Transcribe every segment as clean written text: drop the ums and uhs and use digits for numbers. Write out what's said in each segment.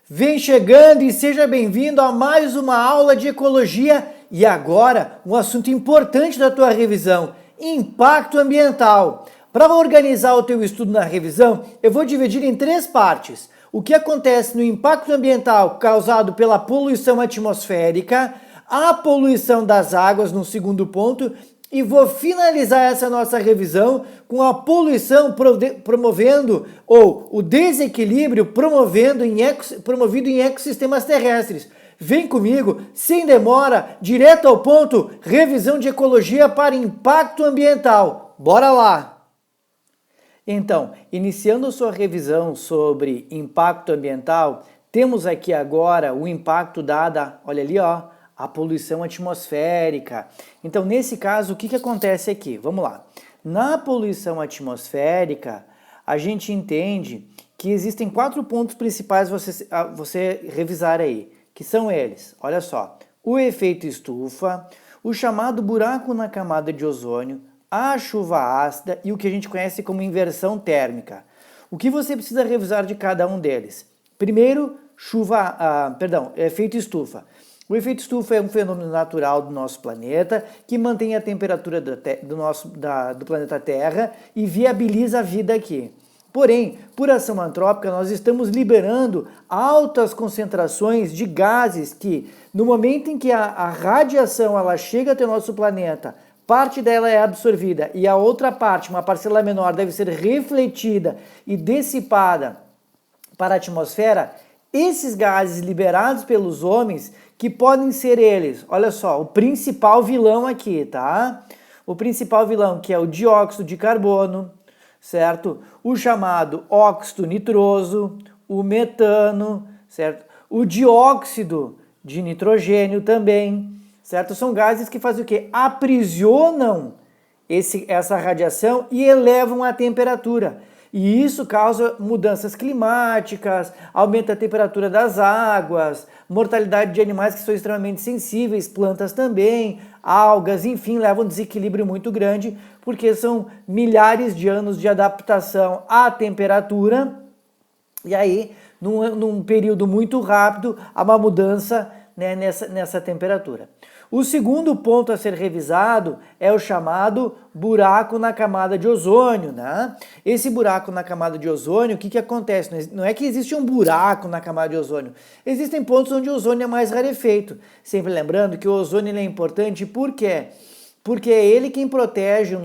Vem chegando e seja bem-vindo a mais uma aula de ecologia e agora um assunto importante da tua revisão, impacto ambiental. Para organizar o teu estudo na revisão, eu vou dividir em 3 partes. O que acontece no impacto ambiental causado pela poluição atmosférica, a poluição das águas no segundo ponto, e vou finalizar essa nossa revisão com a poluição promovendo, ou o desequilíbrio promovido em ecossistemas terrestres. Vem comigo, sem demora, direto ao ponto, revisão de ecologia para impacto ambiental. Bora lá! Então, iniciando sua revisão sobre impacto ambiental, temos aqui agora o impacto dado, olha ali, ó, a poluição atmosférica. Então, nesse caso, o que acontece aqui? Vamos lá. Na poluição atmosférica, a gente entende que existem 4 pontos principais você revisar aí, que são eles, olha só, o efeito estufa, o chamado buraco na camada de ozônio, a chuva ácida e o que a gente conhece como inversão térmica. O que você precisa revisar de cada um deles? Primeiro, efeito estufa. O efeito estufa é um fenômeno natural do nosso planeta que mantém a temperatura do planeta Terra e viabiliza a vida aqui. Porém, por ação antrópica, nós estamos liberando altas concentrações de gases que, no momento em que a radiação ela chega até o nosso planeta, parte dela é absorvida e a outra parte, uma parcela menor, deve ser refletida e dissipada para a atmosfera. Esses gases liberados pelos homens, que podem ser eles, olha só, o principal vilão aqui, tá? O principal vilão, que é o dióxido de carbono, certo? O chamado óxido nitroso, o metano, certo? O dióxido de nitrogênio também, certo? São gases que fazem o quê? Aprisionam essa radiação e elevam a temperatura. E isso causa mudanças climáticas, aumenta a temperatura das águas, mortalidade de animais que são extremamente sensíveis, plantas também, algas, enfim, levam um desequilíbrio muito grande, porque são milhares de anos de adaptação à temperatura, e aí, num período muito rápido, há uma mudança, né, nessa temperatura. O segundo ponto a ser revisado é o chamado buraco na camada de ozônio, né? Esse buraco na camada de ozônio, o que acontece? Não é que existe um buraco na camada de ozônio. Existem pontos onde o ozônio é mais rarefeito. Sempre lembrando que o ozônio é importante, por quê? Porque é ele quem protege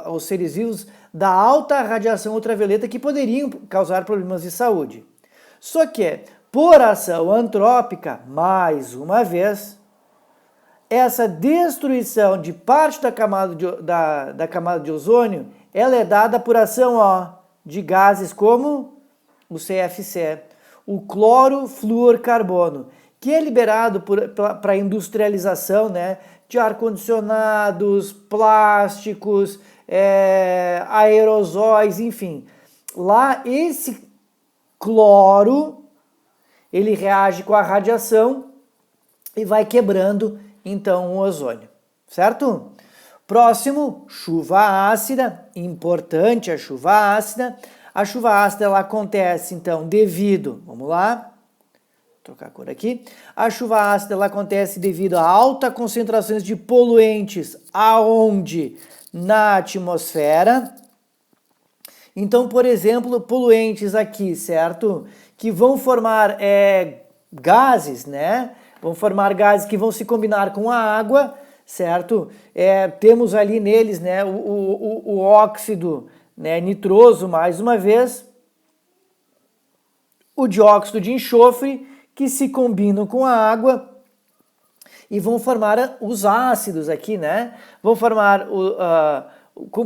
os seres vivos da alta radiação ultravioleta que poderiam causar problemas de saúde. Só que, por ação antrópica, mais uma vez, essa destruição de parte da camada de ozônio, ela é dada por ação de gases como o CFC, o clorofluorcarbono, que é liberado para a industrialização, né, de ar-condicionados, plásticos, aerosóis, enfim. Lá, esse cloro, ele reage com a radiação e vai quebrando então o ozônio, certo? Próximo, chuva ácida, importante a chuva ácida. A chuva ácida ela acontece então devido, vamos lá, vou trocar a cor aqui. A chuva ácida ela acontece devido a altas concentrações de poluentes, aonde? Na atmosfera. Então, por exemplo, poluentes aqui, certo? Que vão formar gases, né? Vão formar gases que vão se combinar com a água, certo? Temos ali neles, né, o óxido, né, nitroso, mais uma vez, o dióxido de enxofre, que se combinam com a água e vão formar os ácidos aqui, né? Vão formar,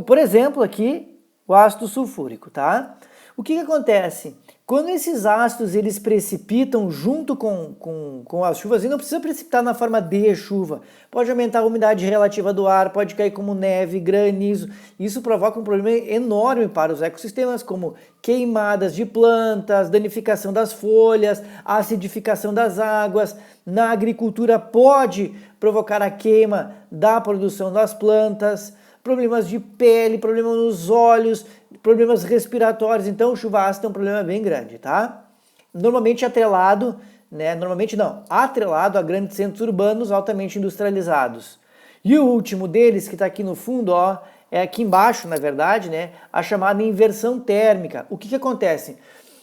por exemplo, aqui, o ácido sulfúrico, tá? O que acontece? Quando esses ácidos eles precipitam junto com as chuvas, e não precisa precipitar na forma de chuva, pode aumentar a umidade relativa do ar, pode cair como neve, granizo. Isso provoca um problema enorme para os ecossistemas, como queimadas de plantas, danificação das folhas, acidificação das águas. Na agricultura pode provocar a queima da produção das plantas, problemas de pele, problemas nos olhos, problemas respiratórios. Então, chuva ácida é um problema bem grande, tá? normalmente atrelado, né? Normalmente não, atrelado a grandes centros urbanos altamente industrializados. E o último deles, que está aqui no fundo, ó, é aqui embaixo, na verdade, né? A chamada inversão térmica. O que acontece?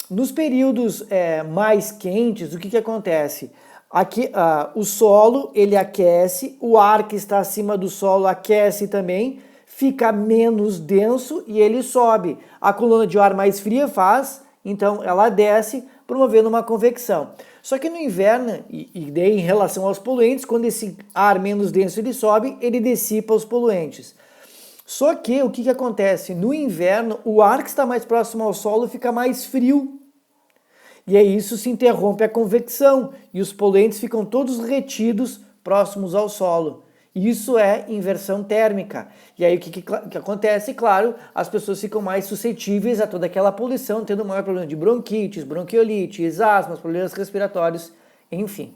Nos períodos mais quentes, o que acontece? Aqui, o solo ele aquece, o ar que está acima do solo aquece também, fica menos denso e ele sobe. A coluna de ar mais fria então ela desce, promovendo uma convecção. Só que no inverno, e daí em relação aos poluentes, quando esse ar menos denso ele sobe, ele dissipa os poluentes. Só que o que acontece? No inverno, o ar que está mais próximo ao solo fica mais frio. E aí isso se interrompe a convecção e os poluentes ficam todos retidos próximos ao solo. Isso é inversão térmica. E aí o que acontece? Claro, as pessoas ficam mais suscetíveis a toda aquela poluição, tendo maior problema de bronquites, bronquiolites, asmas, problemas respiratórios, enfim.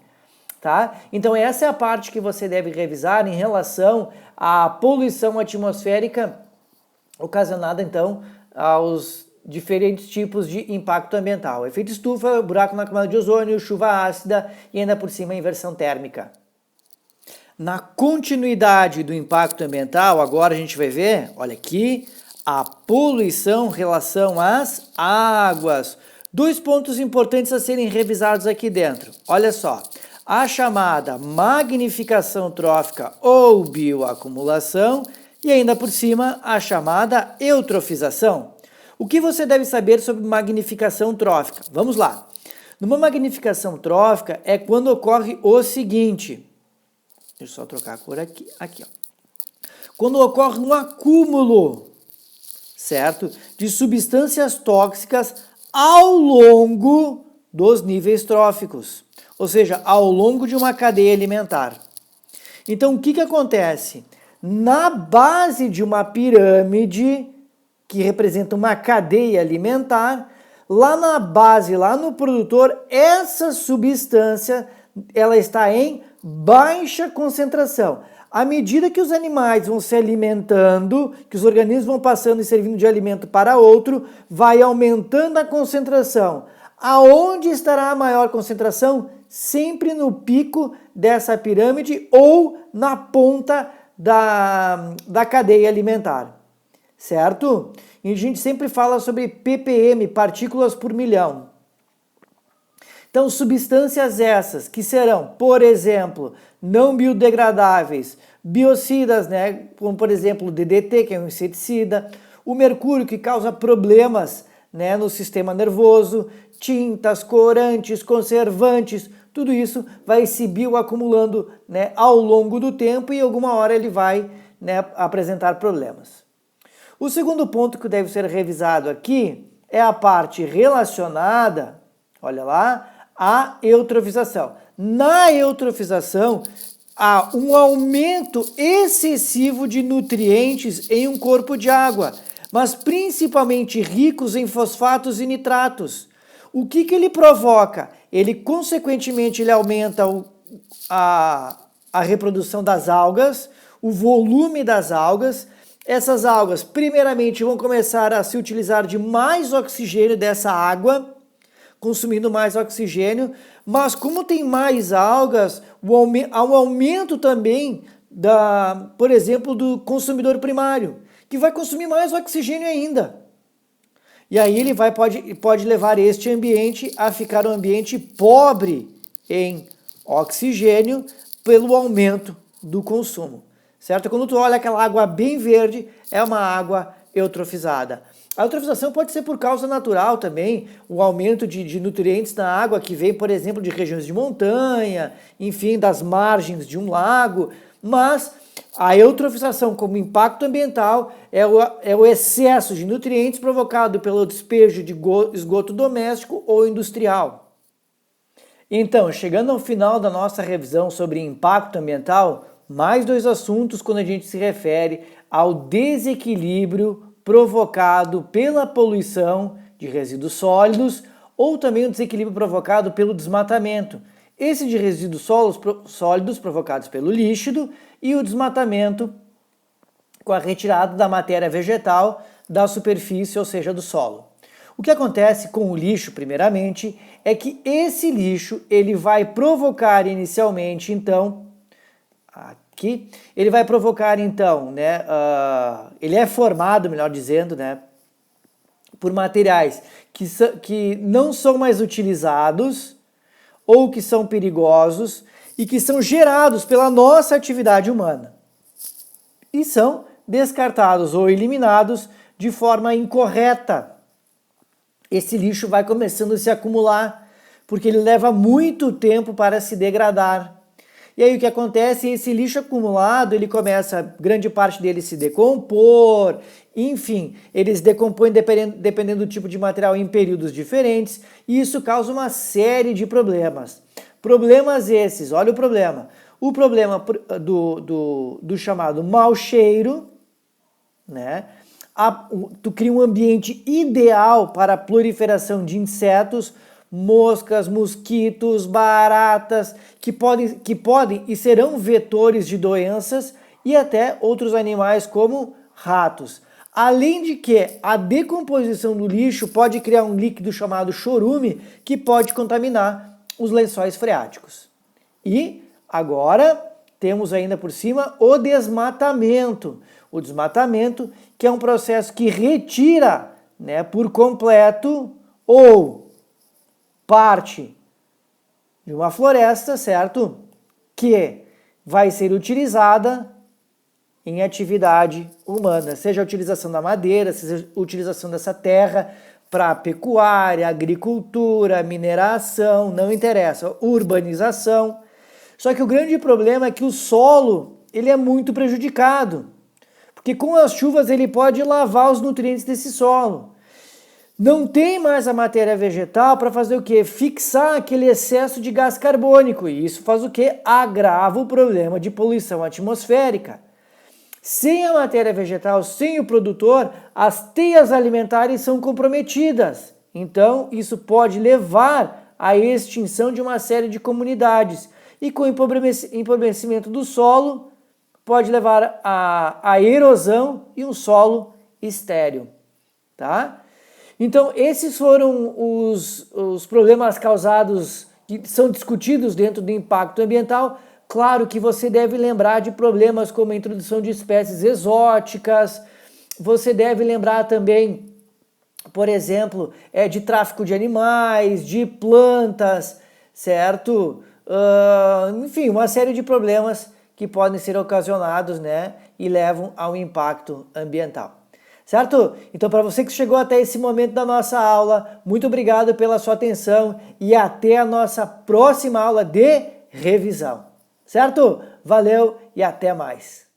Tá? Então essa é a parte que você deve revisar em relação à poluição atmosférica ocasionada então aos diferentes tipos de impacto ambiental. Efeito estufa, buraco na camada de ozônio, chuva ácida e ainda por cima inversão térmica. Na continuidade do impacto ambiental, agora a gente vai ver, olha aqui, a poluição em relação às águas. 2 pontos importantes a serem revisados aqui dentro. Olha só. A chamada magnificação trófica ou bioacumulação e ainda por cima a chamada eutrofização. O que você deve saber sobre magnificação trófica? Vamos lá. Numa magnificação trófica é quando ocorre o seguinte. Deixa eu só trocar a cor aqui. Aqui, ó. Quando ocorre um acúmulo, certo? De substâncias tóxicas ao longo dos níveis tróficos. Ou seja, ao longo de uma cadeia alimentar. Então, o que acontece? Na base de uma pirâmide, que representa uma cadeia alimentar, lá na base, lá no produtor, essa substância ela está em baixa concentração. À medida que os animais vão se alimentando, que os organismos vão passando e servindo de alimento para outro, vai aumentando a concentração. Aonde estará a maior concentração? Sempre no pico dessa pirâmide ou na ponta da cadeia alimentar, certo? E a gente sempre fala sobre ppm, partículas por milhão. Então, substâncias essas que serão, por exemplo, não biodegradáveis, biocidas, né, como por exemplo o DDT, que é um inseticida, o mercúrio, que causa problemas, né, no sistema nervoso, tintas, corantes, conservantes, tudo isso vai se bioacumulando, né, ao longo do tempo e alguma hora ele vai, né, apresentar problemas. O segundo ponto que deve ser revisado aqui é a parte relacionada, olha lá, à eutrofização. Na eutrofização, há um aumento excessivo de nutrientes em um corpo de água, mas principalmente ricos em fosfatos e nitratos. O que ele provoca? Ele, consequentemente, ele aumenta a reprodução das algas, o volume das algas. Essas algas, primeiramente, vão começar a se utilizar de mais oxigênio dessa água, consumindo mais oxigênio, mas como tem mais algas, há um aumento também, por exemplo, do consumidor primário, que vai consumir mais oxigênio ainda. E aí ele pode levar este ambiente a ficar um ambiente pobre em oxigênio pelo aumento do consumo, certo? Quando tu olha aquela água bem verde, é uma água eutrofizada. A eutrofização pode ser por causa natural também, o aumento de nutrientes na água que vem, por exemplo, de regiões de montanha, enfim, das margens de um lago, mas a eutrofização como impacto ambiental é o excesso de nutrientes provocado pelo despejo de esgoto doméstico ou industrial. Então, chegando ao final da nossa revisão sobre impacto ambiental, mais 2 assuntos quando a gente se refere ao desequilíbrio provocado pela poluição de resíduos sólidos ou também o desequilíbrio provocado pelo desmatamento. Esse de resíduos sólidos provocados pelo líquido e o desmatamento com a retirada da matéria vegetal da superfície, ou seja, do solo. O que acontece com o lixo, primeiramente, é que esse lixo ele vai provocar inicialmente, então, aqui, ele vai provocar, então, né, ele é formado, melhor dizendo, né, por materiais que não são mais utilizados ou que são perigosos e que são gerados pela nossa atividade humana e são descartados ou eliminados de forma incorreta. Esse lixo vai começando a se acumular, porque ele leva muito tempo para se degradar. E aí o que acontece? Esse lixo acumulado, ele começa, grande parte dele se decompor, enfim, eles decompõem dependendo do tipo de material em períodos diferentes, e isso causa uma série de problemas. Problemas esses, olha o problema. O problema do chamado mau cheiro, né? Tu cria um ambiente ideal para a proliferação de insetos, moscas, mosquitos, baratas, que podem e serão vetores de doenças e até outros animais como ratos. Além de que a decomposição do lixo pode criar um líquido chamado chorume que pode contaminar os lençóis freáticos. E agora temos ainda por cima o desmatamento. O desmatamento, que é um processo que retira, né, por completo ou parte de uma floresta, certo? Que vai ser utilizada em atividade humana, seja a utilização da madeira, seja a utilização dessa terra para pecuária, agricultura, mineração, não interessa, urbanização. Só que o grande problema é que o solo ele é muito prejudicado, porque com as chuvas ele pode lavar os nutrientes desse solo. Não tem mais a matéria vegetal para fazer o quê? Fixar aquele excesso de gás carbônico. E isso faz o quê? Agrava o problema de poluição atmosférica. Sem a matéria vegetal, sem o produtor, as teias alimentares são comprometidas. Então, isso pode levar à extinção de uma série de comunidades. E com o empobrecimento do solo, pode levar à erosão e um solo estéril. Tá? Então, esses foram os problemas causados, que são discutidos dentro do impacto ambiental. Claro que você deve lembrar de problemas como a introdução de espécies exóticas, você deve lembrar também, por exemplo, de tráfico de animais, de plantas, certo? Enfim, uma série de problemas que podem ser ocasionados, né, e levam ao impacto ambiental. Certo? Então, para você que chegou até esse momento da nossa aula, muito obrigado pela sua atenção e até a nossa próxima aula de revisão. Certo? Valeu e até mais!